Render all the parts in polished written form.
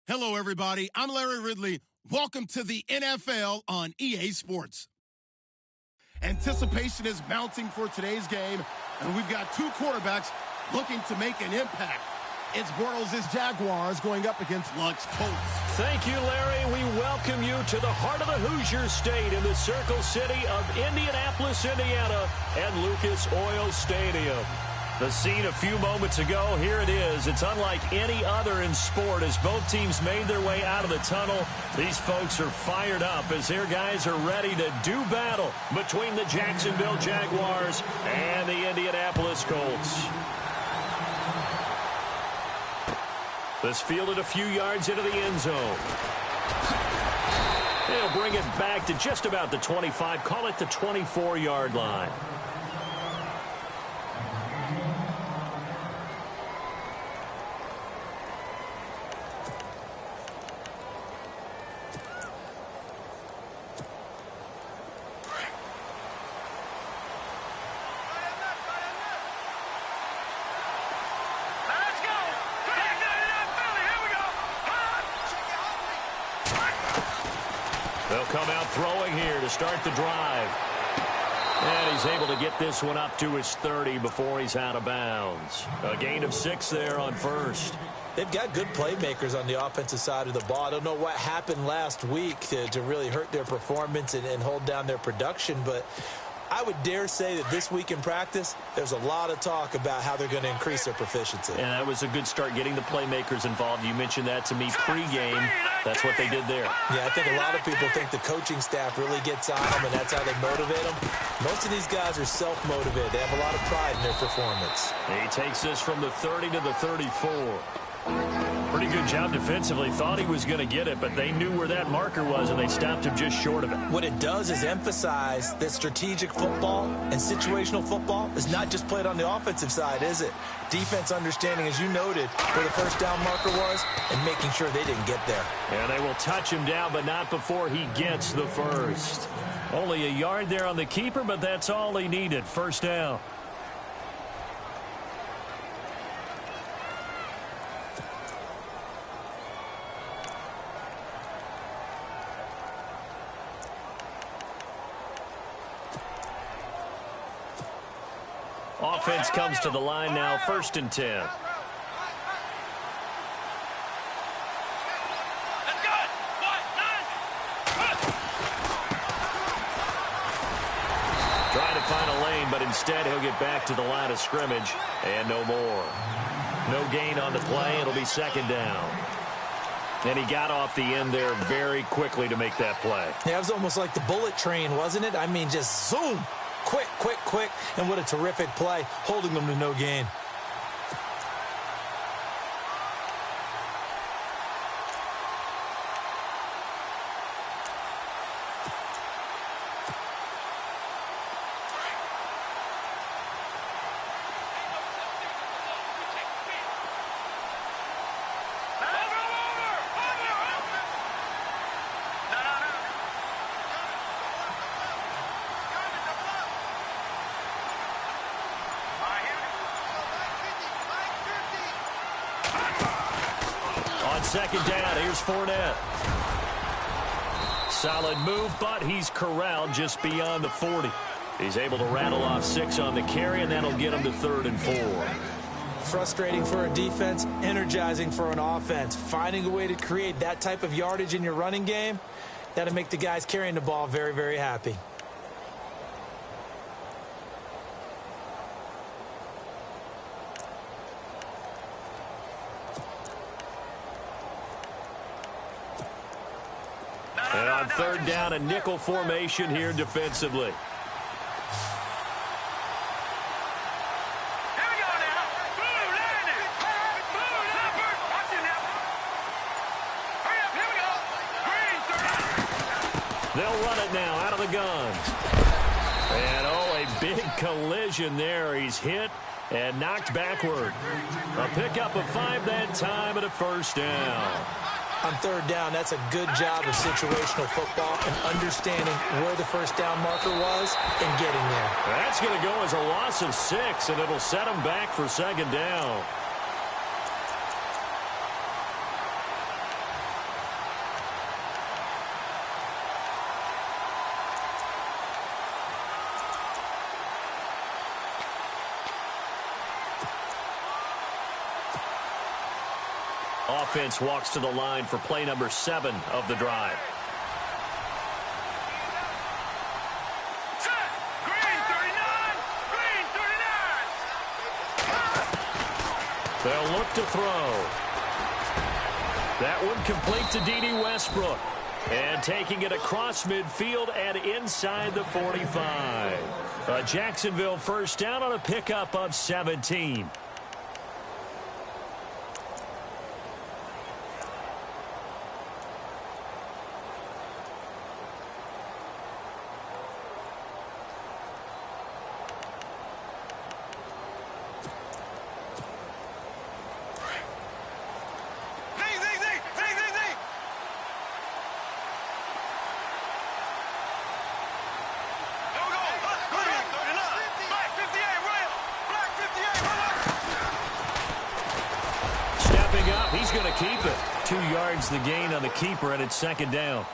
Hello, everybody. I'm Larry Ridley. Welcome to the NFL on EA Sports. Anticipation is mounting for today's game, and we've got two quarterbacks looking to make an impact. It's Bortles' Jaguars going up against Luck's Colts. Thank you, Larry. We welcome you to the heart of the Hoosier State in the Circle City of Indianapolis, Indiana, and Lucas Oil Stadium. The scene a few moments ago, here it is. It's unlike any other in sport as both teams made their way out of the tunnel. These folks are fired up as their guys are ready to do battle between the Jacksonville Jaguars and the Indianapolis Colts. This fielded a few yards into the end zone. They'll bring it back to just about the 25, call it the 24-yard line. They'll come out throwing here to start the drive. And he's able to get this one up to his 30 before he's out of bounds. A gain of 6 there on first. They've got good playmakers on the offensive side of the ball. I don't know what happened last week to really hurt their performance and hold down their production, but I would dare say that this week in practice, there's a lot of talk about how they're going to increase their proficiency. And that was a good start getting the playmakers involved. You mentioned that to me pregame. That's what they did there. Yeah, I think a lot of people think the coaching staff really gets on them, and that's how they motivate them. Most of these guys are self-motivated. They have a lot of pride in their performance. He takes this from the 30 to the 34. Pretty good job defensively. Thought he was going to get it, but they knew where that marker was, and they stopped him just short of it. What it does is emphasize that strategic football and situational football is not just played on the offensive side, is it? Defense understanding, as you noted, where the first down marker was and making sure they didn't get there. And they will touch him down, but not before he gets the first. Only a yard there on the keeper, but that's all he needed. First down. Offense comes to the line now, 1st and 10. Trying to find a lane, but instead he'll get back to the line of scrimmage, and no more. No gain on the play. It'll be 2nd down. And he got off the end there very quickly to make that play. Yeah, it was almost like the bullet train, wasn't it? I mean, just zoom. Quick, quick, quick, and what a terrific play, holding them to no gain. On 2nd down, here's Fournette. Solid move, but he's corralled just beyond the 40. He's able to rattle off 6 on the carry, and that'll get him to 3rd and 4. Frustrating for a defense, energizing for an offense. Finding a way to create that type of yardage in your running game, that'll make the guys carrying the ball very, very happy. And on 3rd down, a nickel formation here defensively. They'll run it now out of the guns. And, oh, a big collision there. He's hit and knocked backward. A pickup of 5 that time and a 1st down. On 3rd down, that's a good job of situational football and understanding where the first down marker was and getting there. That's going to go as a loss of 6, and it'll set him back for 2nd down. Offense walks to the line for play number 7 of the drive. Set. Green 39. Green 39. They'll look to throw. That one complete to D.D. Westbrook. And taking it across midfield and inside the 45. A Jacksonville first down on a pickup of 17. He's going to keep it. 2 yards the gain on the keeper, and it's second down.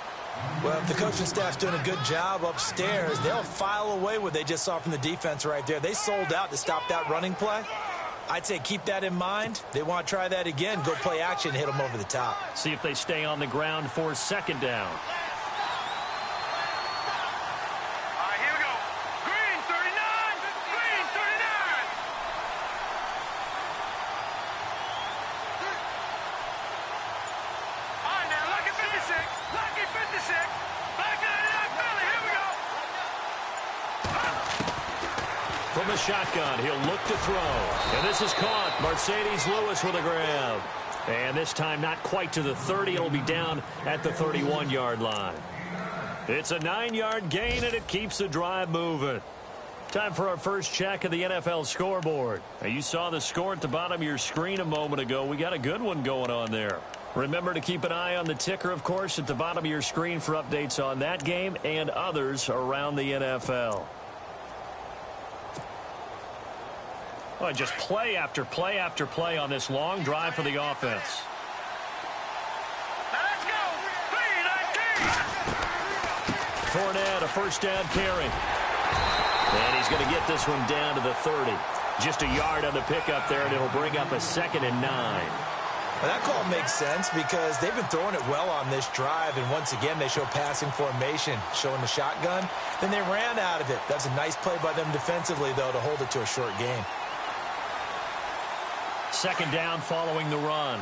Well, if the coaching staff's doing a good job upstairs, they'll file away what they just saw from the defense right there. They sold out to stop that running play. I'd say keep that in mind. They want to try that again. Go play action, hit them over the top. See if they stay on the ground for second down. From the shotgun, he'll look to throw. And this is caught. Mercedes Lewis with a grab. And this time not quite to the 30. It'll be down at the 31-yard line. It's a 9-yard gain, and it keeps the drive moving. Time for our first check of the NFL scoreboard. Now, you saw the score at the bottom of your screen a moment ago. We got a good one going on there. Remember to keep an eye on the ticker, of course, at the bottom of your screen for updates on that game and others around the NFL. Well, just play after play after play on this long drive for the offense. Now let's go. 3-19. Fournette, a first down carry. And he's going to get this one down to the 30. Just a yard on the pickup there, and it'll bring up a 2nd and 9. Well, that call makes sense because they've been throwing it well on this drive, and once again they show passing formation, showing the shotgun. Then they ran out of it. That's a nice play by them defensively, though, to hold it to a short gain. Second down following the run.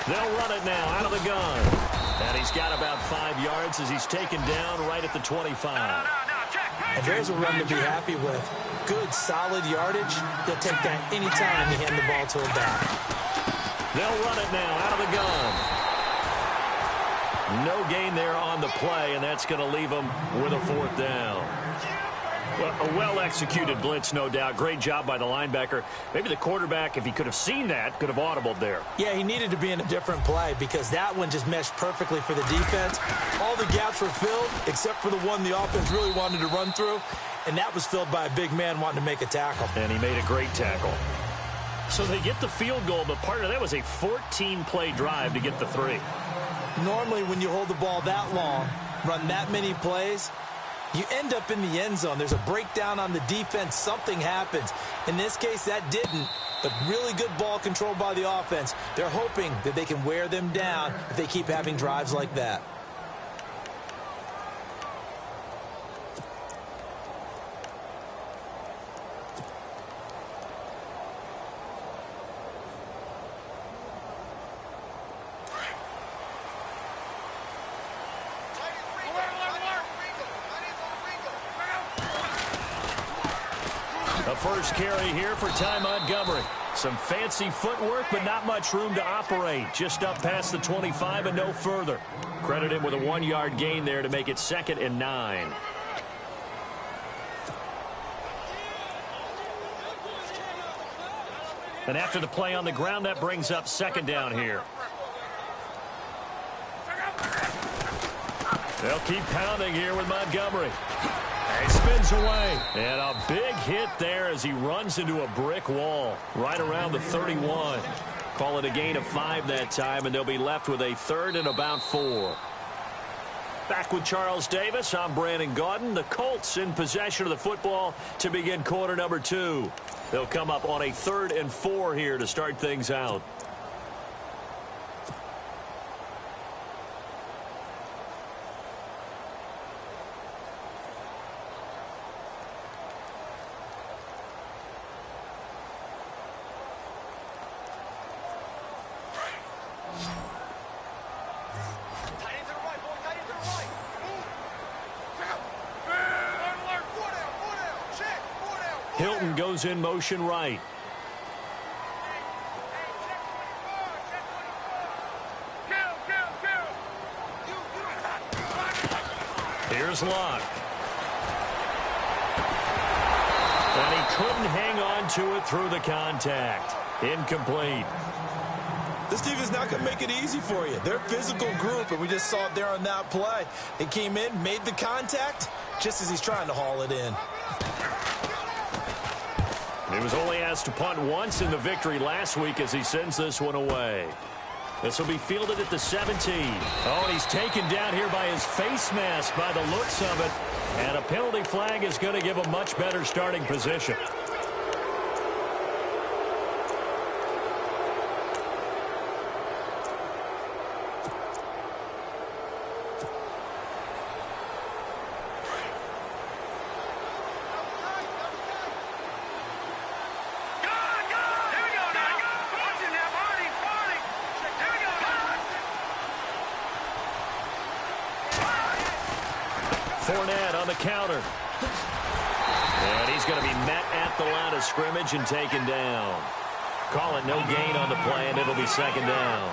They'll run it now out of the gun. And he's got about 5 yards as he's taken down right at the 25. And there's a run to be happy with. Good, solid yardage. They'll take that anytime you hand the ball to a back. They'll run it now out of the gun. No gain there on the play, and that's going to leave them with a 4th down. Well, a well-executed blitz, no doubt. Great job by the linebacker. Maybe the quarterback, if he could have seen that, could have audibled there. Yeah, he needed to be in a different play because that one just meshed perfectly for the defense. All the gaps were filled except for the one the offense really wanted to run through, and that was filled by a big man wanting to make a tackle. And he made a great tackle. So they get the field goal, but part of that was a 14-play drive to get the 3. Normally, when you hold the ball that long, run that many plays, you end up in the end zone. There's a breakdown on the defense. Something happens. In this case, that didn't, but really good ball control by the offense. They're hoping that they can wear them down if they keep having drives like that. A first carry here for Ty Montgomery. Some fancy footwork, but not much room to operate. Just up past the 25 and no further. Credit him with a 1-yard gain there to make it 2nd and 9. And after the play on the ground, that brings up 2nd down here. They'll keep pounding here with Montgomery. He spins away. And a big hit there as he runs into a brick wall right around the 31. Call it a gain of 5 that time, and they'll be left with a 3rd and about 4. Back with Charles Davis, I'm Brandon Gaudin. The Colts in possession of the football to begin quarter number 2. They'll come up on a 3rd and 4 here to start things out. Hilton goes in motion right. Here's Luck. And he couldn't hang on to it through the contact. Incomplete. This defense is not going to make it easy for you. They're a physical group, and we just saw it there on that play. They came in, made the contact, just as he's trying to haul it in. He was only asked to punt once in the victory last week as he sends this one away. This will be fielded at the 17. Oh, and he's taken down here by his face mask by the looks of it. And a penalty flag is going to give a much better starting position. Fournette on the counter. And he's going to be met at the line of scrimmage and taken down. Call it no gain on the play, and it'll be 2nd down.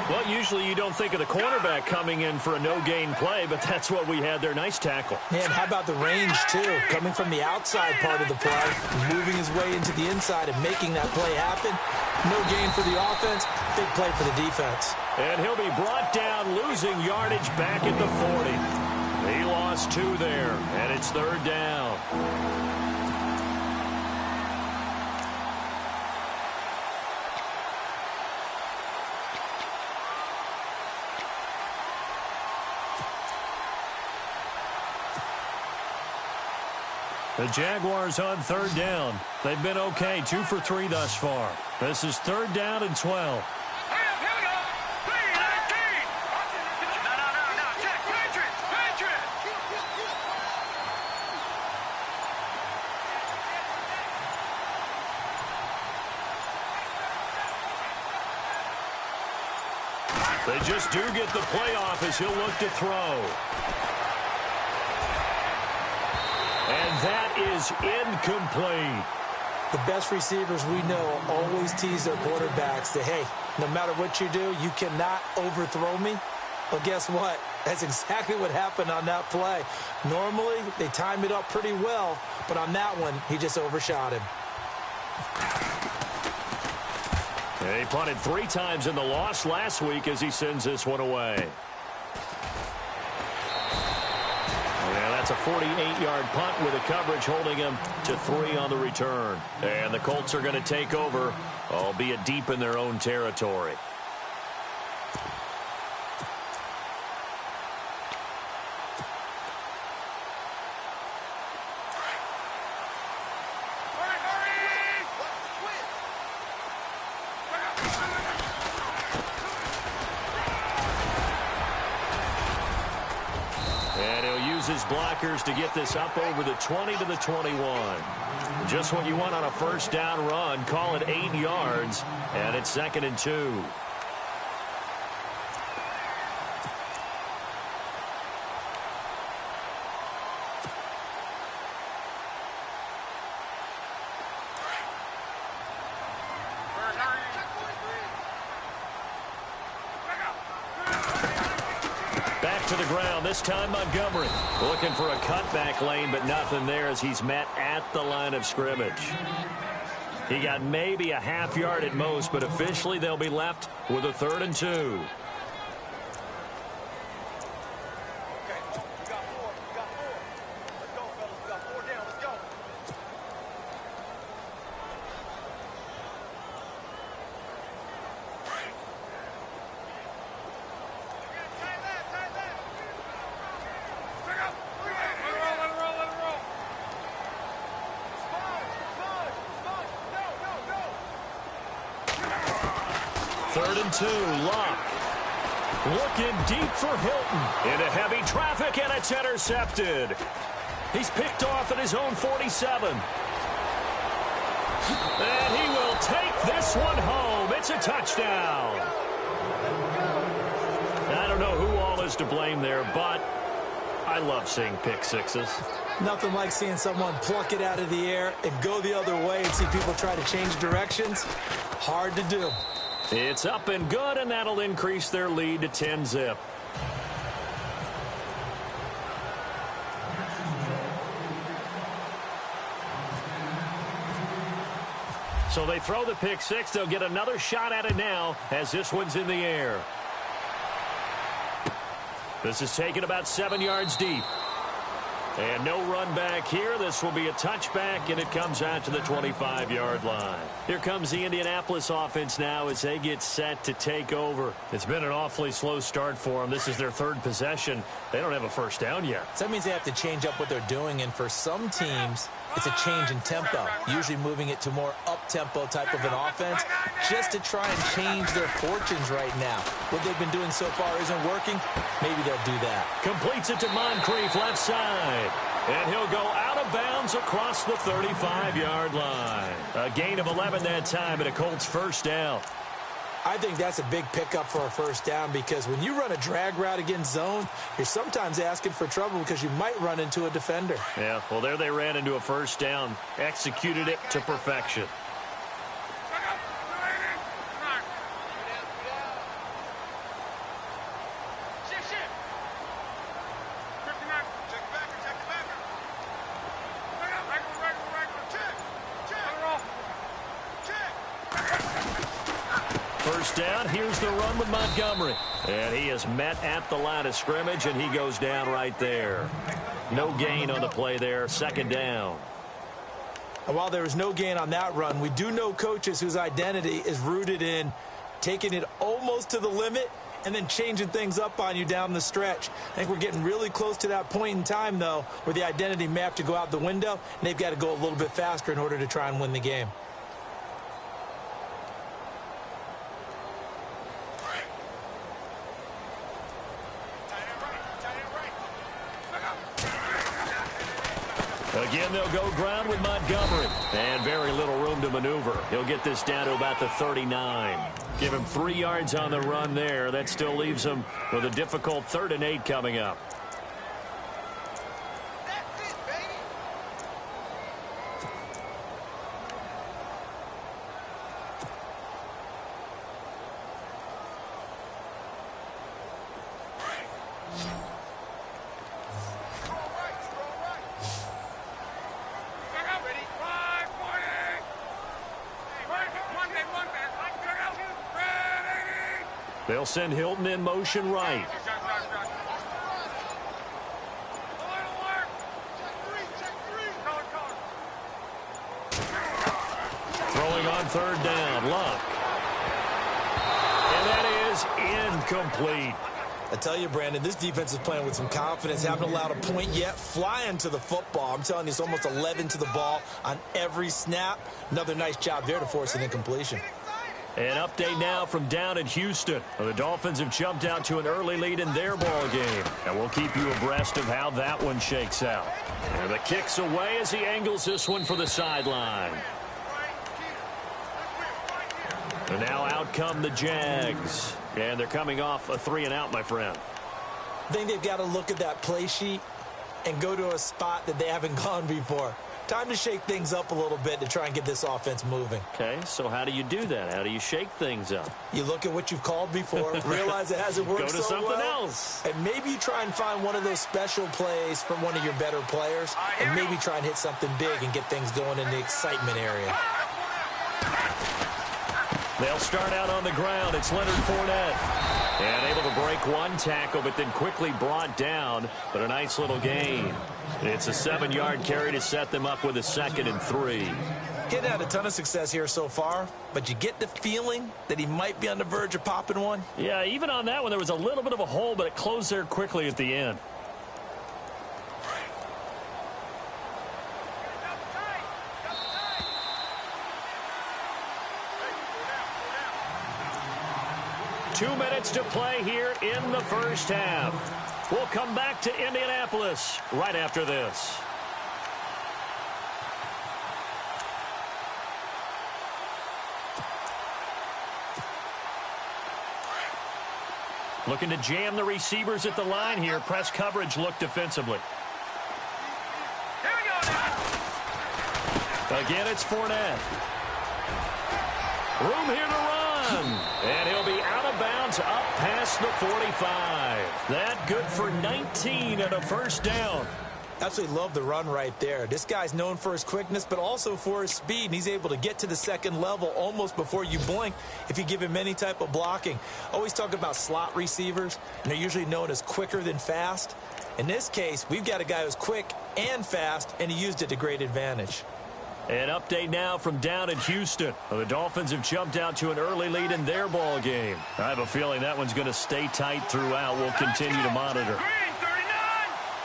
Well, usually you don't think of the cornerback coming in for a no-gain play, but that's what we had there. Nice tackle. Man, how about the range, too? Coming from the outside part of the play, moving his way into the inside and making that play happen. No gain for the offense, big play for the defense. And he'll be brought down, losing yardage back at the 40. He lost 2 there, and it's 3rd down. The Jaguars on 3rd down. They've been okay, 2 for 3 thus far. This is 3rd down and 12. They just do get the play off as he'll look to throw. And that is incomplete. The best receivers we know always tease their quarterbacks that, hey, no matter what you do, you cannot overthrow me. Well, guess what? That's exactly what happened on that play. Normally, they time it up pretty well, but on that one, he just overshot him. He punted 3 times in the loss last week as he sends this one away. Yeah, that's a 48-yard punt with a coverage holding him to 3 on the return. And the Colts are going to take over, albeit deep in their own territory. His blockers to get this up over the 20 to the 21. Just what you want on a 1st down run. Call it 8 yards, and it's 2nd and 2. To the ground, this time Montgomery looking for a cutback lane, but nothing there as he's met at the line of scrimmage. He got maybe a half yard at most, but officially they'll be left with a 3rd and 2. 3rd and 2. Luck. Looking deep for Hilton. Into heavy traffic, and it's intercepted. He's picked off at his own 47. And he will take this one home. It's a touchdown. I don't know who all is to blame there, but I love seeing pick sixes. Nothing like seeing someone pluck it out of the air and go the other way and see people try to change directions. Hard to do. It's up and good, and that'll increase their lead to 10-zip. So they throw the pick six. They'll get another shot at it now as this one's in the air. This is taken about 7 yards deep. And no run back here. This will be a touchback, and it comes out to the 25-yard line. Here comes the Indianapolis offense now as they get set to take over. It's been an awfully slow start for them. This is their 3rd possession. They don't have a first down yet. So that means they have to change up what they're doing, and for some teams, it's a change in tempo, usually moving it to more up-tempo type of an offense just to try and change their fortunes right now. What they've been doing so far isn't working. Maybe they'll do that. Completes it to Moncrief, left side. And he'll go out of bounds across the 35-yard line. A gain of 11 that time, and a Colts first down. I think that's a big pickup for a first down because when you run a drag route against zone, you're sometimes asking for trouble because you might run into a defender. Yeah, well, there they ran into a first down. Executed it to perfection. First down, here's the run with Montgomery. And he is met at the line of scrimmage, and he goes down right there. No gain on the play there, 2nd down. And while there was no gain on that run, we do know coaches whose identity is rooted in taking it almost to the limit and then changing things up on you down the stretch. I think we're getting really close to that point in time, though, where the identity may have to go out the window, and they've got to go a little bit faster in order to try and win the game. Again, they'll go ground with Montgomery. And very little room to maneuver. He'll get this down to about the 39. Give him 3 yards on the run there. That still leaves him with a difficult 3rd and 8 coming up. They'll send Hilton in motion right. Throwing on 3rd down, Luck. And that is incomplete. I tell you, Brandon, this defense is playing with some confidence. Haven't allowed a point yet. Flying to the football. I'm telling you, it's almost 11 to the ball on every snap. Another nice job there to force an incompletion. An update now from down in Houston. The Dolphins have jumped out to an early lead in their ball game. And we'll keep you abreast of how that one shakes out. And the kick's away as he angles this one for the sideline. And now out come the Jags. And they're coming off a 3-and-out, my friend. I think they've got to look at that play sheet and go to a spot that they haven't gone before. Time to shake things up a little bit to try and get this offense moving. Okay, so how do you do that? How do you shake things up? You look at what you've called before, realize it hasn't worked so well. Go to something else. And maybe you try and find one of those special plays from one of your better players, and maybe try and hit something big and get things going in the excitement area. They'll start out on the ground. It's Leonard Fournette. And able to break one tackle, but then quickly brought down. But a nice little gain. It's a 7-yard carry to set them up with a 2nd and 3. Getting had a ton of success here so far, but you get the feeling that he might be on the verge of popping one. Yeah, even on that one, there was a little bit of a hole, but it closed there quickly at the end. 2 minutes to play here in the first half. We'll come back to Indianapolis right after this. Looking to jam the receivers at the line here. Press coverage look defensively. Here we go now. Again, it's Fournette. Room here to run. And he'll be out of bounds up past the 45. That good for 19 and a first down. Absolutely love the run right there. This guy's known for his quickness, but also for his speed, and he's able to get to the second level almost before you blink if you give him any type of blocking. Always talk about slot receivers, and they're usually known as quicker than fast. In this case, we've got a guy who's quick and fast, and he used it to great advantage. An update now from down in Houston. The Dolphins have jumped out to an early lead in their ball game. I have a feeling that one's going to stay tight throughout. We'll continue to monitor. Green 39.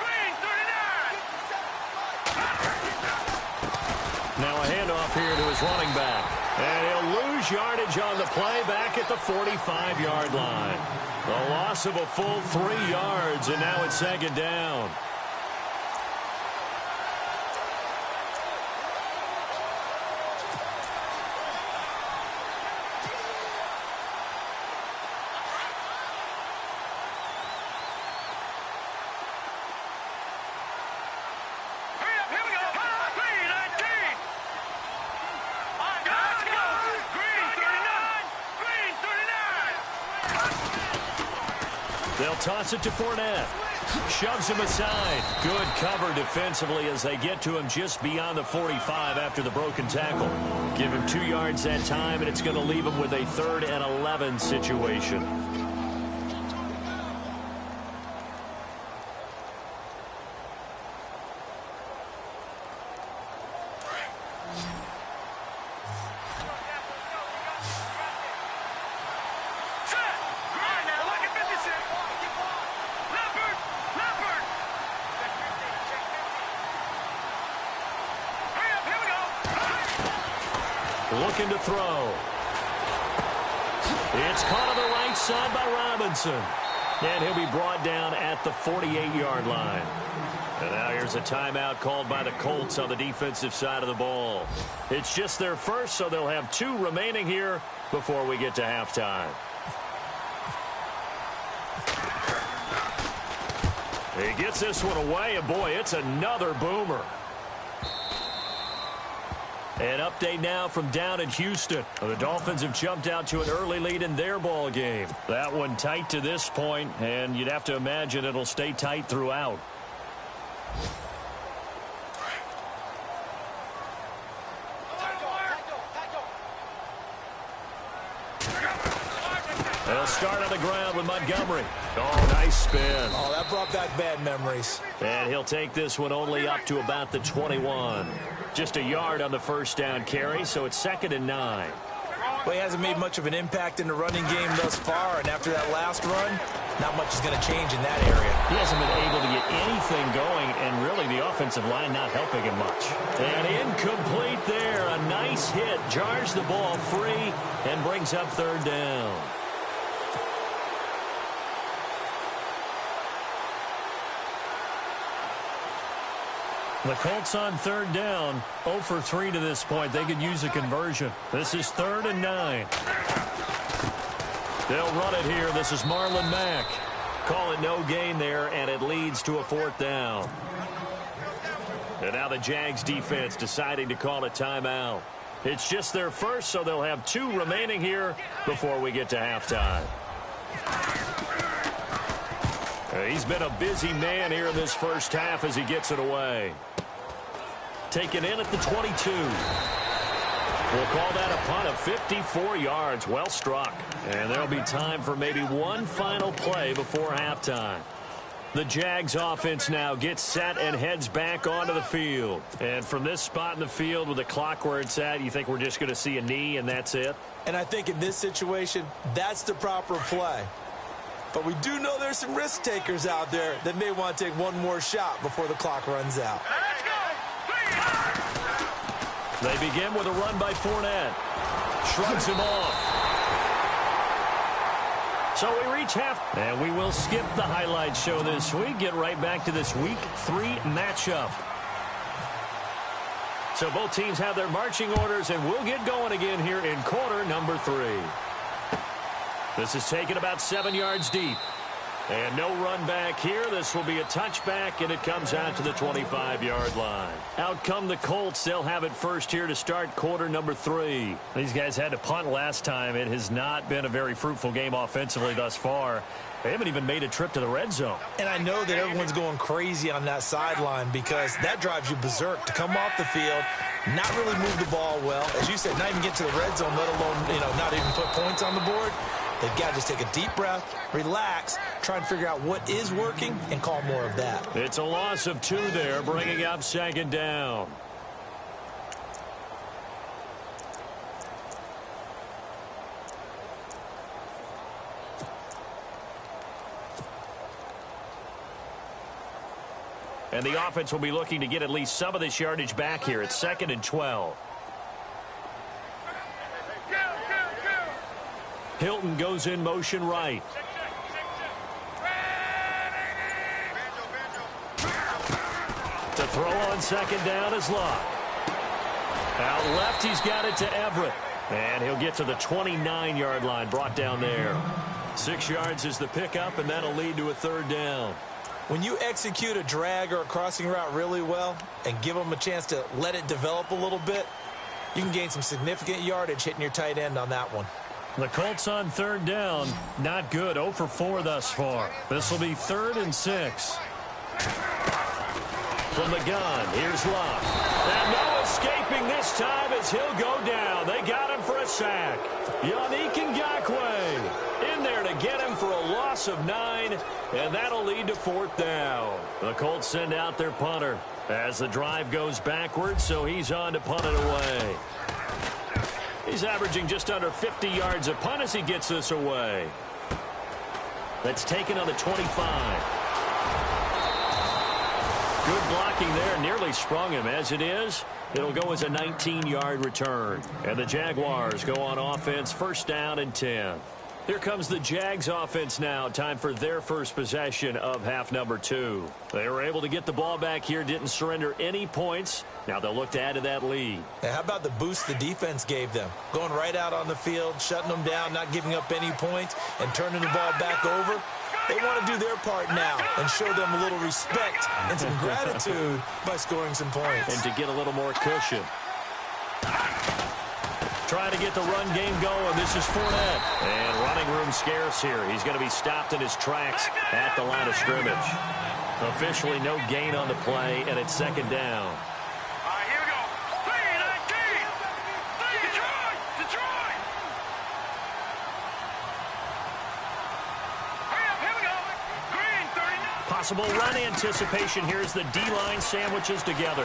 Green 39. Now a handoff here to his running back. And he'll lose yardage on the play back at the 45-yard line. A loss of a full 3 yards, and now it's second down. They'll toss it to Fournette. Shoves him aside. Good cover defensively as they get to him just beyond the 45 after the broken tackle. Give him 2 yards that time, and it's going to leave him with a 3rd and 11 situation. Looking to throw. It's caught on the right side by Robinson. And he'll be brought down at the 48-yard line. And now here's a timeout called by the Colts on the defensive side of the ball. It's just their first, so they'll have 2 remaining here before we get to halftime. He gets this one away, and boy, it's another boomer. An update now from down in Houston. The Dolphins have jumped out to an early lead in their ball game. That one tight to this point, and you'd have to imagine it'll stay tight throughout. They'll start on the ground with Montgomery. Oh, nice spin. Oh, that brought back bad memories. And he'll take this one only up to about the 21. Just a yard on the first down carry, so it's 2nd and 9. Well, he hasn't made much of an impact in the running game thus far, and after that last run, not much is going to change in that area. He hasn't been able to get anything going, and really the offensive line not helping him much. And incomplete there. A nice hit. Jars the ball free and brings up 3rd down. The Colts on 3rd down, 0 for 3 to this point. They could use a conversion. This is 3rd and 9. They'll run it here. This is Marlon Mack. Call it no gain there, and it leads to a 4th down. And now the Jags defense deciding to call a timeout. It's just their first, so they'll have 2 remaining here before we get to halftime. He's been a busy man here in this first half as he gets it away. Taken in at the 22. We'll call that a punt of 54 yards. Well struck. And there'll be time for maybe one final play before halftime. The Jags offense now gets set and heads back onto the field. And from this spot in the field with the clock where it's at, you think we're just going to see a knee and that's it? And I think in this situation, that's the proper play. But we do know there's some risk takers out there that may want to take one more shot before the clock runs out. Let's go. They begin with a run by Fournette. Shrugs him off. So we reach half, and we will skip the highlight show this week. Get right back to this Week 3 matchup. So both teams have their marching orders, and we'll get going again here in quarter number 3. This is taken about 7 yards deep. And no run back here. This will be a touchback, and it comes out to the 25-yard line. Out come the Colts. They'll have it first here to start quarter number 3. These guys had to punt last time. It has not been a very fruitful game offensively thus far. They haven't even made a trip to the red zone. And I know that everyone's going crazy on that sideline because that drives you berserk to come off the field, not really move the ball well. As you said, not even get to the red zone, let alone, not even put points on the board. They've got to just take a deep breath, relax, try and figure out what is working, and call more of that. It's a loss of 2 there, bringing up second down. And the offense will be looking to get at least some of this yardage back here. It's 2nd and 12. Hilton goes in motion right. To throw on second down is Luck. Out left, he's got it to Everett. And he'll get to the 29-yard line, brought down there. 6 yards is the pickup, and that'll lead to a 3rd down. When you execute a drag or a crossing route really well and give them a chance to let it develop a little bit, you can gain some significant yardage hitting your tight end on that one. The Colts on 3rd down. Not good. 0 for 4 thus far. This will be 3rd and 6. From the gun, here's Luck. And no escaping this time as he'll go down. They got him for a sack. Yannick Ngakoue in there to get him for a loss of 9, and that'll lead to 4th down. The Colts send out their punter as the drive goes backwards, so he's on to punt it away. He's averaging just under 50 yards a punt as he gets this away. That's taken on the 25. Good blocking there. Nearly sprung him. As it is, it'll go as a 19-yard return. And the Jaguars go on offense, 1st down and 10. Here comes the Jags offense now. Time for their first possession of half number 2. They were able to get the ball back here, didn't surrender any points. Now they'll look to add to that lead. And how about the boost the defense gave them? Going right out on the field, shutting them down, not giving up any points, and turning the ball back over. They want to do their part now and show them a little respect and some gratitude by scoring some points. And to get a little more cushion. Trying to get the run game going. This is Fournette. And running room scarce here. He's going to be stopped in his tracks at the line of scrimmage. Officially no gain on the play, and it's 2nd down. Here we go. 3-19. Detroit. Hurry up. Here we go. Green, 39. Possible run anticipation here as the D-line sandwiches together.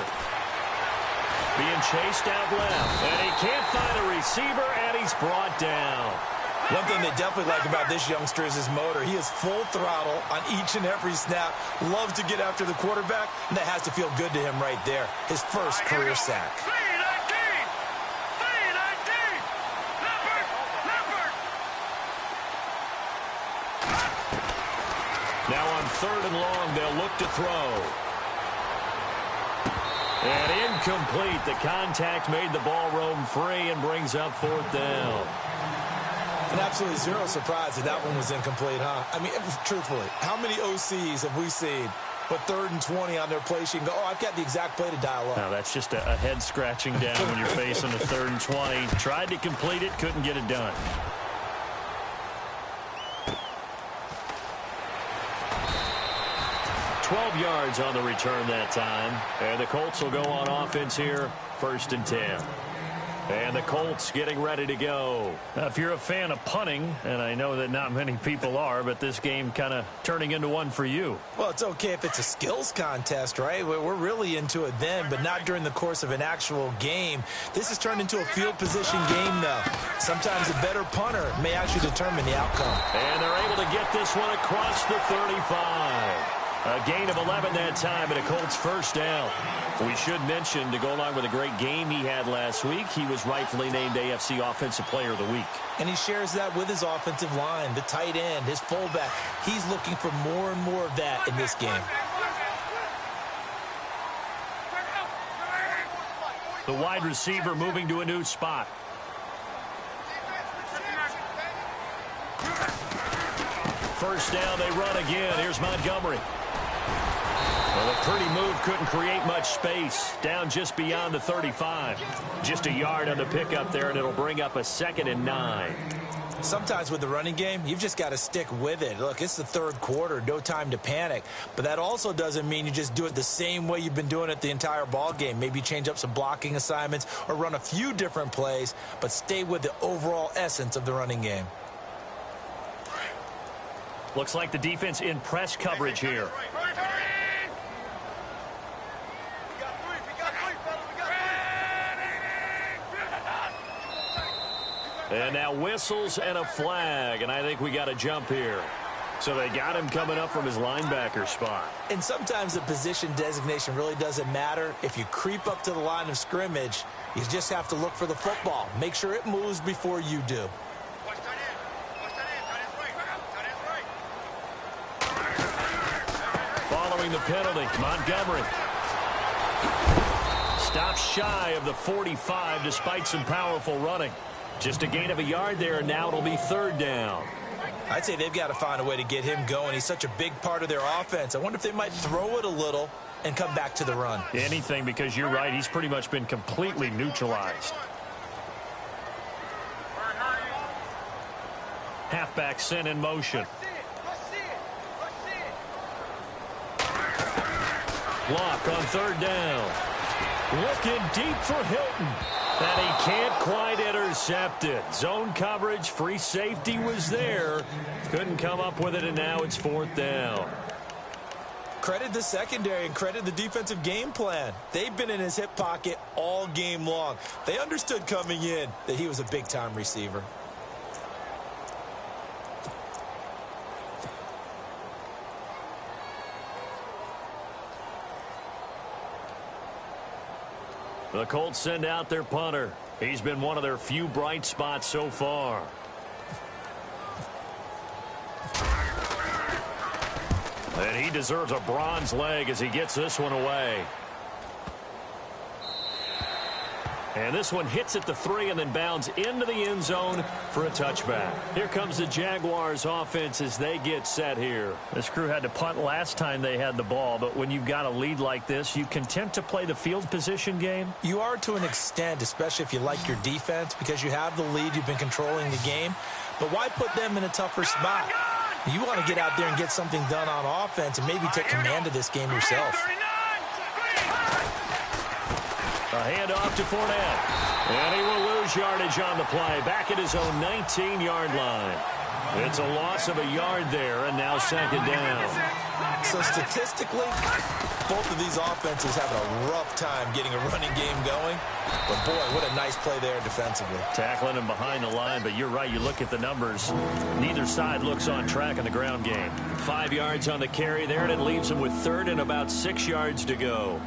Being chased out left, and he can't find a receiver, and he's brought down. One thing they definitely like about this youngster is his motor. He is full throttle on each and every snap. Loves to get after the quarterback, and that has to feel good to him right there. His first career sack. 3-19. Leopard. Now on 3rd and long, they'll look to throw. And incomplete. The contact made the ball roam free and brings up 4th down. And absolutely zero surprise that one was incomplete, huh? I mean, truthfully, how many OCs have we seen with 3rd and 20 on their play sheet and go, oh, I've got the exact play to dial up? Now, that's just a head scratching down when you're facing a 3rd and 20. Tried to complete it, couldn't get it done. $12 yards on the return that time. And the Colts will go on offense here, 1st and 10. And the Colts getting ready to go. Now, if you're a fan of punting, and I know that not many people are, but this game kind of turning into one for you. Well, it's okay if it's a skills contest, right? We're really into it then, but not during the course of an actual game. This has turned into a field position game, though. Sometimes a better punter may actually determine the outcome. And they're able to get this one across the 35. A gain of 11 that time and a Colts first down. We should mention, to go along with a great game he had last week, he was rightfully named AFC Offensive Player of the Week. And he shares that with his offensive line, the tight end, his fullback. He's looking for more and more of that in this game. The wide receiver moving to a new spot. First down, they run again. Here's Montgomery. Well, a pretty move couldn't create much space. Down just beyond the 35. Just a yard on the pickup there, and it'll bring up a 2nd and 9. Sometimes with the running game, you've just got to stick with it. Look, it's the third quarter, no time to panic. But that also doesn't mean you just do it the same way you've been doing it the entire ball game. Maybe change up some blocking assignments or run a few different plays, but stay with the overall essence of the running game. Looks like the defense in press coverage here. And now whistles and a flag, and I think we got a jump here. So they got him coming up from his linebacker spot. And sometimes the position designation really doesn't matter. If you creep up to the line of scrimmage, you just have to look for the football. Make sure it moves before you do. Following the penalty, Montgomery stops shy of the 45 despite some powerful running. Just a gain of a yard there, and now it'll be 3rd down. I'd say they've got to find a way to get him going. He's such a big part of their offense. I wonder if they might throw it a little and come back to the run. Anything, because you're right. He's pretty much been completely neutralized. Halfback sent in motion. Block on 3rd down. Looking deep for Hilton. And he can't quite intercept it. Zone coverage, free safety was there. Couldn't come up with it, and now it's 4th down. Credit the secondary and credit the defensive game plan. They've been in his hip pocket all game long. They understood coming in that he was a big-time receiver. The Colts send out their punter. He's been one of their few bright spots so far. And he deserves a bronze leg as he gets this one away. And this one hits at the 3 and then bounds into the end zone for a touchback. Here comes the Jaguars offense as they get set here. This crew had to punt last time they had the ball, but when you've got a lead like this, you content to play the field position game? You are to an extent, especially if you like your defense, because you have the lead, you've been controlling the game. But why put them in a tougher spot? You want to get out there and get something done on offense and maybe take command of this game yourself. A handoff to Fournette. And he will lose yardage on the play. Back at his own 19-yard line. It's a loss of a yard there, and now 2nd down. So statistically, both of these offenses have a rough time getting a running game going. But, boy, what a nice play there defensively. Tackling him behind the line, but you're right. You look at the numbers. Neither side looks on track in the ground game. 5 yards on the carry there, and it leaves him with 3rd and about 6 yards to go.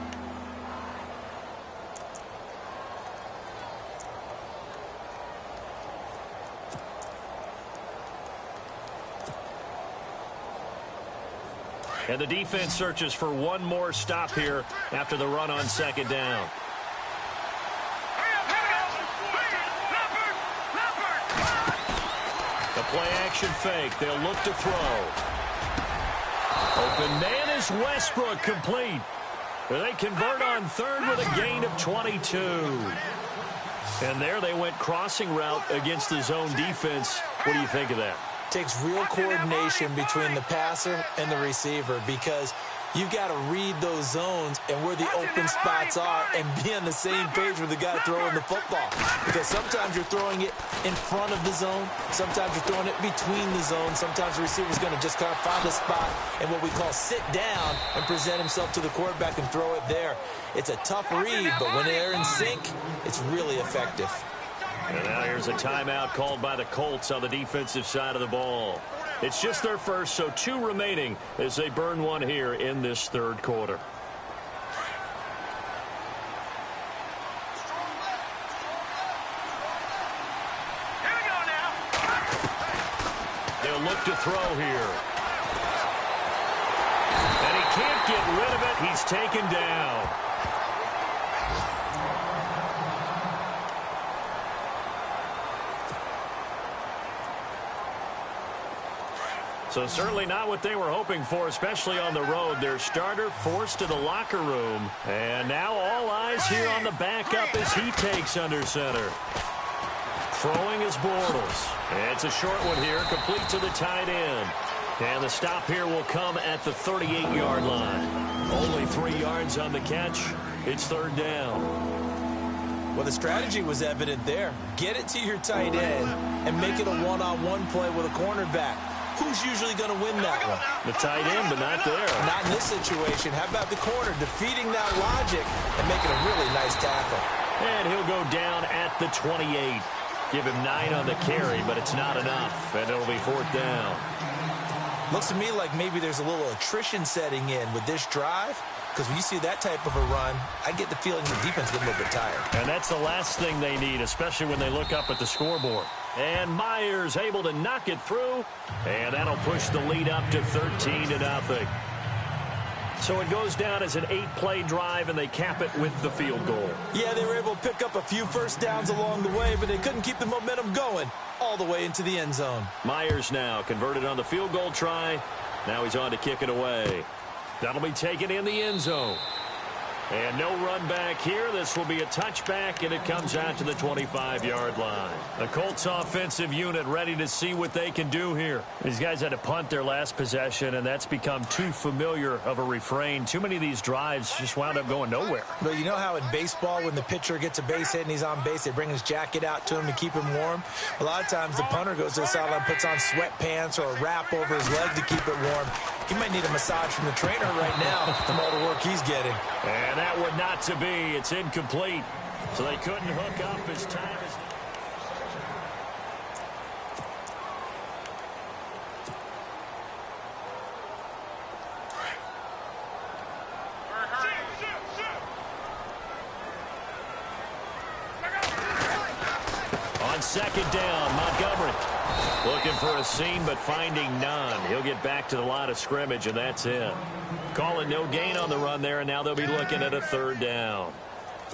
And the defense searches for one more stop here after the run on 2nd down. The play action fake. They'll look to throw. Open man is Westbrook, complete. They convert on 3rd with a gain of 22. And there they went crossing route against the zone defense. What do you think of that? Takes real coordination between the passer and the receiver, because you've got to read those zones and where the open spots are and be on the same page with the guy throwing the football. Because sometimes you're throwing it in front of the zone. Sometimes you're throwing it between the zones. Sometimes the receiver's going to just kind of find a spot and what we call sit down and present himself to the quarterback and throw it there. It's a tough read, but when they're in sync, it's really effective. And now here's a timeout called by the Colts on the defensive side of the ball. It's just their first, so 2 remaining as they burn one here in this third quarter. Here we go now. They'll look to throw here. And he can't get rid of it. He's taken down. So certainly not what they were hoping for, especially on the road. Their starter forced to the locker room. And now all eyes here on the backup as he takes under center. Throwing is Bortles. It's a short one here, complete to the tight end. And the stop here will come at the 38-yard line. Only 3 yards on the catch. It's third down. Well, the strategy was evident there. Get it to your tight end and make it a one-on-one play with a cornerback. Who's usually going to win that one? The tight end, but not there. Not in this situation. How about the corner defeating that logic and making a really nice tackle? And he'll go down at the 28. Give him 9 on the carry, but it's not enough. And it'll be fourth down. Looks to me like maybe there's a little attrition setting in with this drive. Because when you see that type of a run, I get the feeling the defense gets a little bit tired. And that's the last thing they need, especially when they look up at the scoreboard. And Myers able to knock it through. And that'll push the lead up to 13-0. So it goes down as an 8-play drive, and they cap it with the field goal. Yeah, they were able to pick up a few first downs along the way, but they couldn't keep the momentum going all the way into the end zone. Myers now converted on the field goal try. Now he's on to kick it away. That'll be taken in the end zone. And no run back here. This will be a touchback, and it comes out to the 25-yard line. The Colts offensive unit ready to see what they can do here. These guys had to punt their last possession, and that's become too familiar of a refrain. Too many of these drives just wound up going nowhere. Well, you know how in baseball when the pitcher gets a base hit and he's on base, they bring his jacket out to him to keep him warm? A lot of times the punter goes to the sideline, puts on sweatpants or a wrap over his leg to keep it warm. He might need a massage from the trainer right now from all the work he's getting. And that would not to be. It's incomplete. So they couldn't hook up as time is... On second down, Montgomery. Looking for a seam, but finding none. He'll get back to the line of scrimmage, and that's it. Calling no gain on the run there, and now they'll be looking at a third down.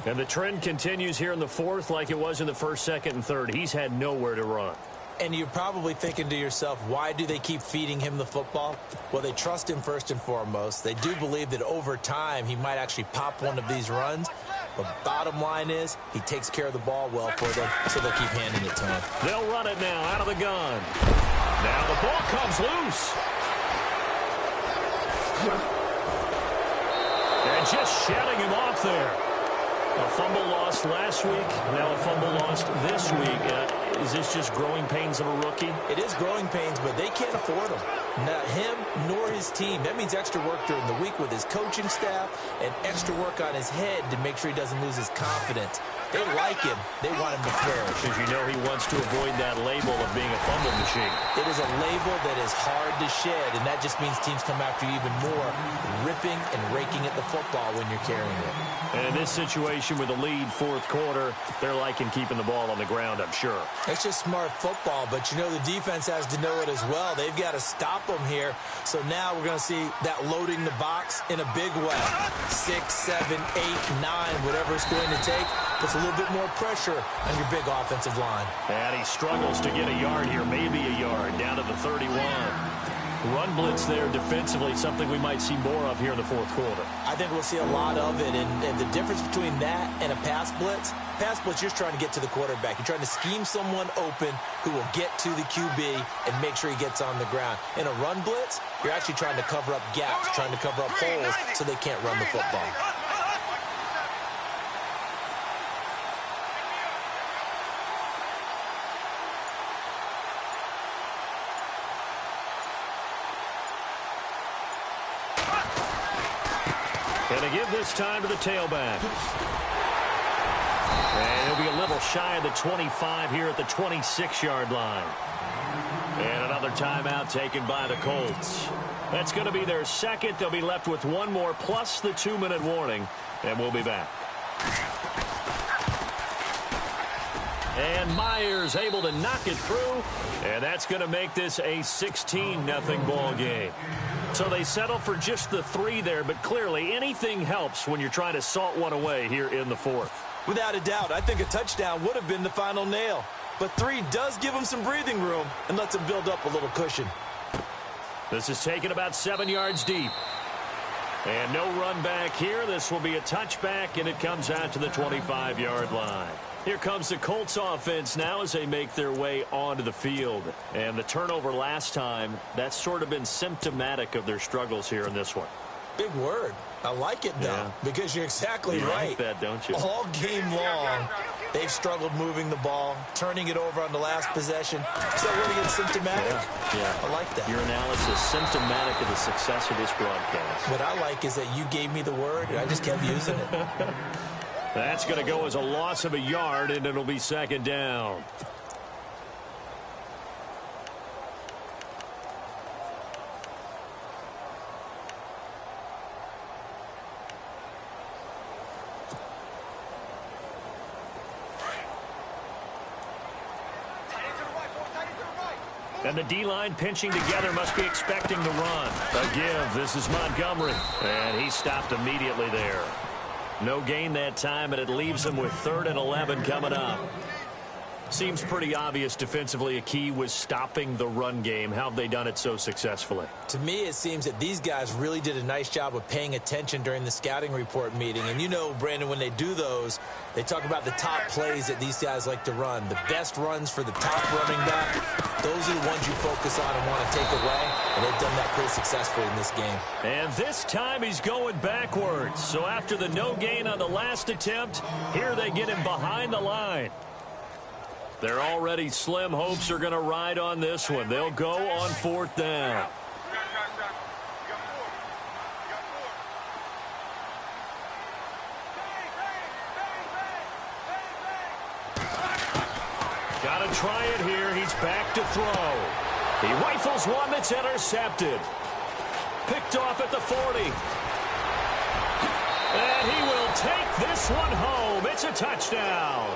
And the trend continues here in the fourth like it was in the first, second, and third. He's had nowhere to run. And you're probably thinking to yourself, why do they keep feeding him the football? Well, they trust him first and foremost. They do believe that over time he might actually pop one of these runs. But bottom line is, he takes care of the ball well for them, so they'll keep handing it to him. They'll run it now out of the gun. Now the ball comes loose. And just shedding him off there. A fumble lost last week, now a fumble lost this week. Is this just growing pains of a rookie? It is growing pains, but they can't afford them. Not him nor his team. That means extra work during the week with his coaching staff and extra work on his head to make sure he doesn't lose his confidence. They like him. They want him to flourish. Because you know he wants to avoid that label of being a fumble machine. It is a label that is hard to shed, and that just means teams come after you even more, ripping and raking at the football when you're carrying it. And in this situation with a lead fourth quarter, they're liking keeping the ball on the ground, I'm sure. It's just smart football, but you know the defense has to know it as well. They've got to stop them here. So now we're going to see that loading the box in a big way. 6, 7, 8, 9, whatever it's going to take. Puts a little bit more pressure on your big offensive line. And he struggles to get a yard here, maybe a yard, down to the 31. Run blitz there defensively, something we might see more of here in the fourth quarter. I think we'll see a lot of it, and the difference between that and a pass blitz, you're just trying to get to the quarterback. You're trying to scheme someone open who will get to the QB and make sure he gets on the ground. In a run blitz, you're actually trying to cover up gaps, trying to cover up holes so they can't run the football. And they give this time to the tailback. And he'll be a little shy of the 25 here at the 26-yard line. And another timeout taken by the Colts. That's going to be their second. They'll be left with one more plus the 2-minute warning, and we'll be back. And Myers able to knock it through, and that's going to make this a 16-0 ball game. So they settle for just the 3 there, but clearly anything helps when you're trying to salt one away here in the 4th. Without a doubt, I think a touchdown would have been the final nail. But 3 does give them some breathing room and lets them build up a little cushion. This is taken about 7 yards deep. And no run back here. This will be a touchback, and it comes out to the 25-yard line. Here comes the Colts offense now as they make their way onto the field. And the turnover last time, that's sort of been symptomatic of their struggles here in this one. Big word. I like it, though, because you're exactly right. Like that, don't you? All game long, they've struggled moving the ball, turning it over on the last possession. So what are you symptomatic? Yeah. I like that. Your analysis symptomatic of the success of this broadcast. What I like is that you gave me the word, and I just kept using it. That's going to go as a loss of a yard, and it'll be second down. And the D-line pinching together must be expecting the run. A give. This is Montgomery. And he stopped immediately there. No gain that time, and it leaves him with 3rd and 11 coming up. Seems pretty obvious defensively a key was stopping the run game. How have they done it so successfully? To me, it seems that these guys really did a nice job of paying attention during the scouting report meeting. And you know, Brandon, when they do those, they talk about the top plays that these guys like to run. The best runs for the top running back, those are the ones you focus on and want to take away. And they've done that pretty successfully in this game. And this time he's going backwards. So after the no gain on the last attempt, here they get him behind the line. Their already slim hopes are going to ride on this one. They'll go on 4th down. Got to try it here. He's back to throw. He rifles one that's intercepted. Picked off at the 40. And he will take this one home. It's a touchdown.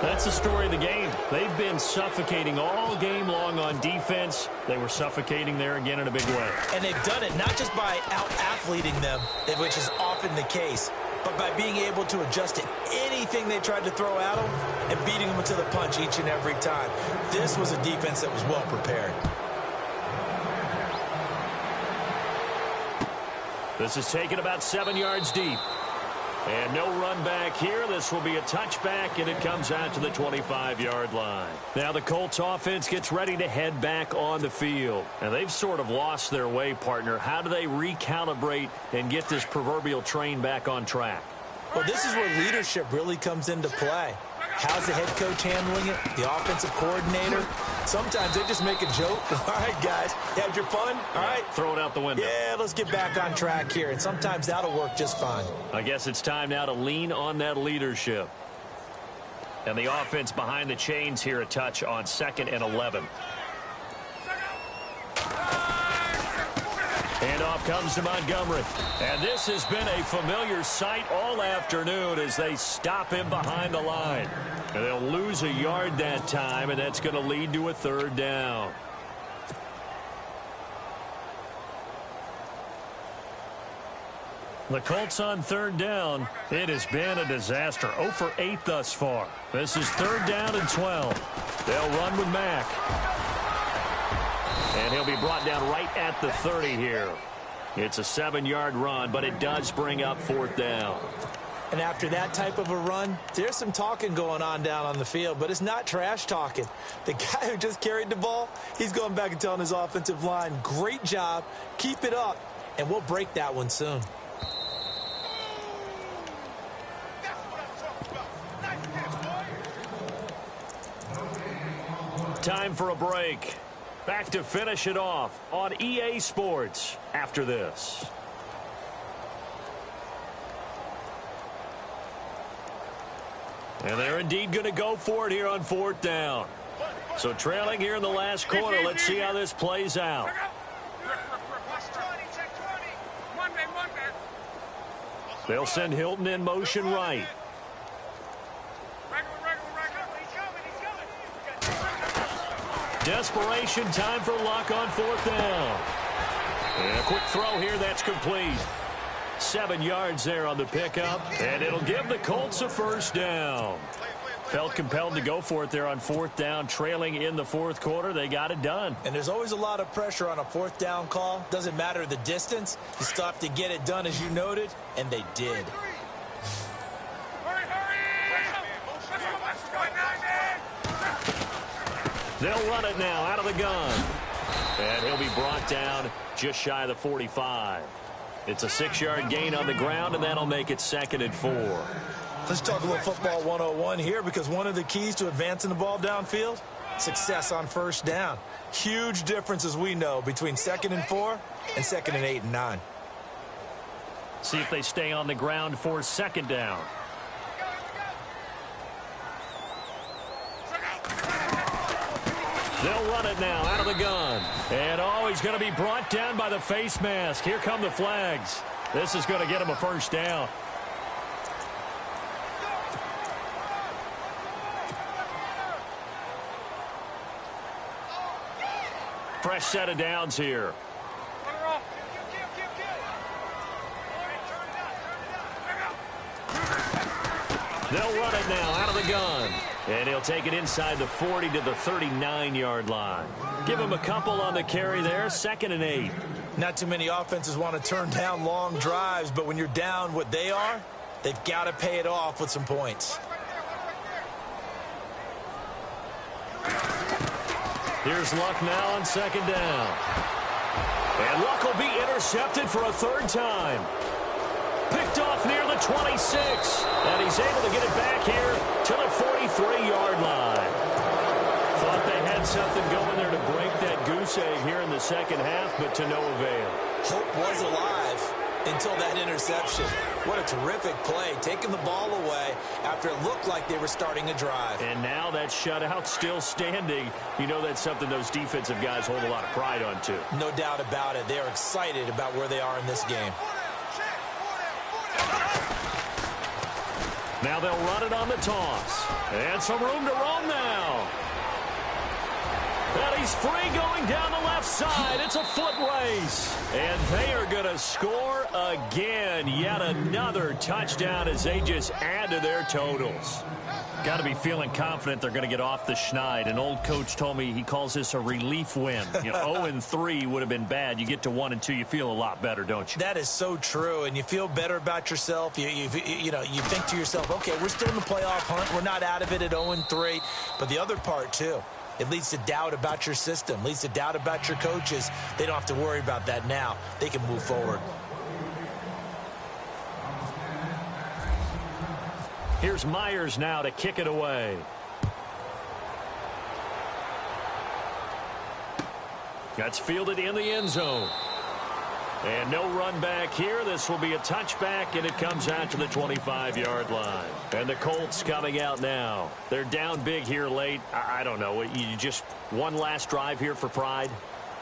That's the story of the game. They've been suffocating all game long on defense. They were suffocating there again in a big way. And they've done it not just by out-athleting them, which is often the case, but by being able to adjust to anything they tried to throw at them and beating them to the punch each and every time. This was a defense that was well prepared. This is taken about 7 yards deep. And no run back here. This will be a touchback, and it comes out to the 25-yard line. Now the Colts offense gets ready to head back on the field. And they've sort of lost their way, partner. How do they recalibrate and get this proverbial train back on track? Well, this is where leadership really comes into play. How's the head coach handling it? The offensive coordinator? Sometimes they just make a joke. All right, guys, you had your fun? All right. Throw it out the window. Yeah, let's get back on track here. And sometimes that'll work just fine. I guess it's time now to lean on that leadership. And the offense behind the chains here a touch on 2nd and 11. Handoff comes to Montgomery. And this has been a familiar sight all afternoon as they stop him behind the line. And they'll lose a yard that time, and that's going to lead to a 3rd down. The Colts on 3rd down. It has been a disaster. 0 for 8 thus far. This is 3rd down and 12. They'll run with Mack. And he'll be brought down right at the 30 here. It's a 7-yard run, but it does bring up 4th down. And after that type of a run, there's some talking going on down on the field, but it's not trash talking. The guy who just carried the ball, he's going back and telling his offensive line, great job, keep it up, and we'll break that one soon. Time for a break. Back to finish it off on EA Sports after this. And they're indeed going to go for it here on 4th down. So trailing here in the last quarter. Let's see how this plays out. They'll send Hilton in motion right. Desperation time for Luck on 4th down. And a quick throw here, that's complete. 7 yards there on the pickup, and it'll give the Colts a 1st down. Felt compelled to go for it there on 4th down, trailing in the 4th quarter. They got it done. And there's always a lot of pressure on a 4th down call. Doesn't matter the distance. You still have to get it done, as you noted, and they did. They'll run it now out of the gun. And he'll be brought down just shy of the 45. It's a 6-yard gain on the ground, and that'll make it 2nd and 4. Let's talk a little football 101 here, because one of the keys to advancing the ball downfield, success on 1st down. Huge difference, as we know, between 2nd and 4 and 2nd and 8 and 9. See if they stay on the ground for 2nd down. They'll run it now out of the gun. And, he's going to be brought down by the face mask. Here come the flags. This is going to get him a 1st down. Fresh set of downs here. They'll run it now out of the gun. And he'll take it inside the 40 to the 39-yard line. Give him a couple on the carry there. 2nd and 8. Not too many offenses want to turn down long drives, but when you're down what they are, they've got to pay it off with some points. Here's Luck now on 2nd down. And Luck will be intercepted for a 3rd time. Picked off near the 26. And he's able to get it back here to the 43-yard line. Thought they had something going there to break that goose egg here in the 2nd half, but to no avail. Hope was alive until that interception. What a terrific play, taking the ball away after it looked like they were starting a drive. And now that shutout still standing. You know that's something those defensive guys hold a lot of pride on, too. No doubt about it. They're excited about where they are in this game. Now they'll run it on the toss. And some room to roam now. And he's free going down the left side. It's a foot race. And they are going to score again. Yet another touchdown as they just add to their totals. Got to be feeling confident they're going to get off the schneid. An old coach told me he calls this a relief win. 0-3 would have been bad. You get to 1-2, you feel a lot better, don't you? That is so true, and you feel better about yourself. You think to yourself, okay, we're still in the playoff hunt. We're not out of it at 0-3. But the other part, too, it leads to doubt about your system, leads to doubt about your coaches. They don't have to worry about that now. They can move forward. Here's Myers now to kick it away. That's fielded in the end zone. And no run back here. This will be a touchback, and it comes out to the 25-yard line. And the Colts coming out now. They're down big here late. I don't know. You just one last drive here for pride?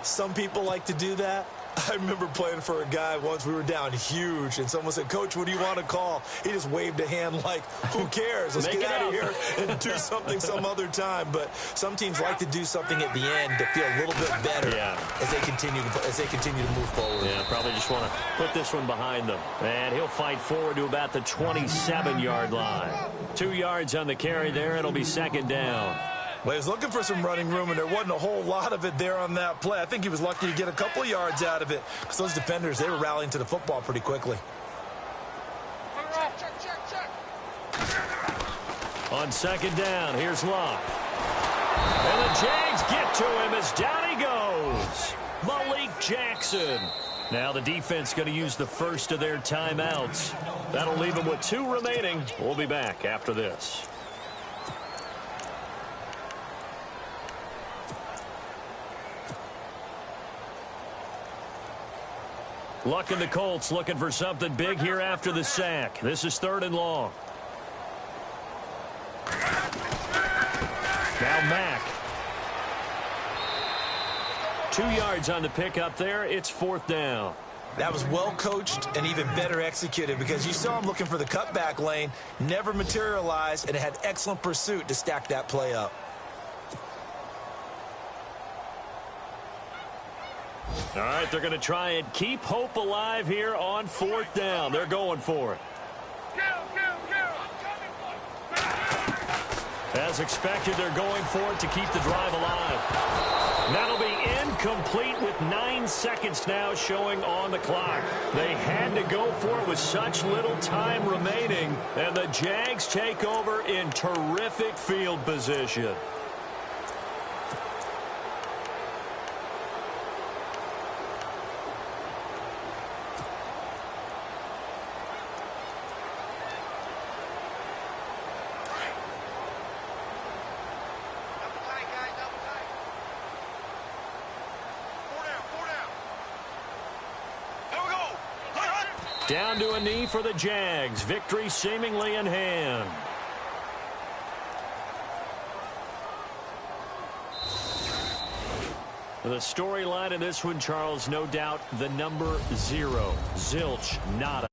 Some people like to do that. I remember playing for a guy once. We were down huge, and someone said, "Coach, what do you want to call?" He just waved a hand like, who cares? Let's get out of here and do something some other time. But some teams like to do something at the end to feel a little bit better as they continue to move forward. Yeah, probably just want to put this one behind them. And he'll fight forward to about the 27-yard line. 2 yards on the carry there. It'll be 2nd down. Well, he was looking for some running room, and there wasn't a whole lot of it there on that play. I think he was lucky to get a couple of yards out of it because those defenders, they were rallying to the football pretty quickly. On 2nd down, here's Luck. And the Jags get to him as down he goes. Malik Jackson. Now the defense going to use the first of their timeouts. That'll leave them with 2 remaining. We'll be back after this. Luck and the Colts looking for something big here after the sack. This is 3rd and long. Now Mack. 2 yards on the pickup there. It's 4th down. That was well coached and even better executed because you saw him looking for the cutback lane, never materialized, and it had excellent pursuit to stack that play up. All right, they're going to try and keep hope alive here on 4th down. They're going for it. As expected, they're going for it to keep the drive alive. That'll be incomplete with 9 seconds now showing on the clock. They had to go for it with such little time remaining, and the Jags take over in terrific field position. Down to a knee for the Jags. Victory seemingly in hand. The storyline in this one, Charles, no doubt the number 0. Zilch, nada.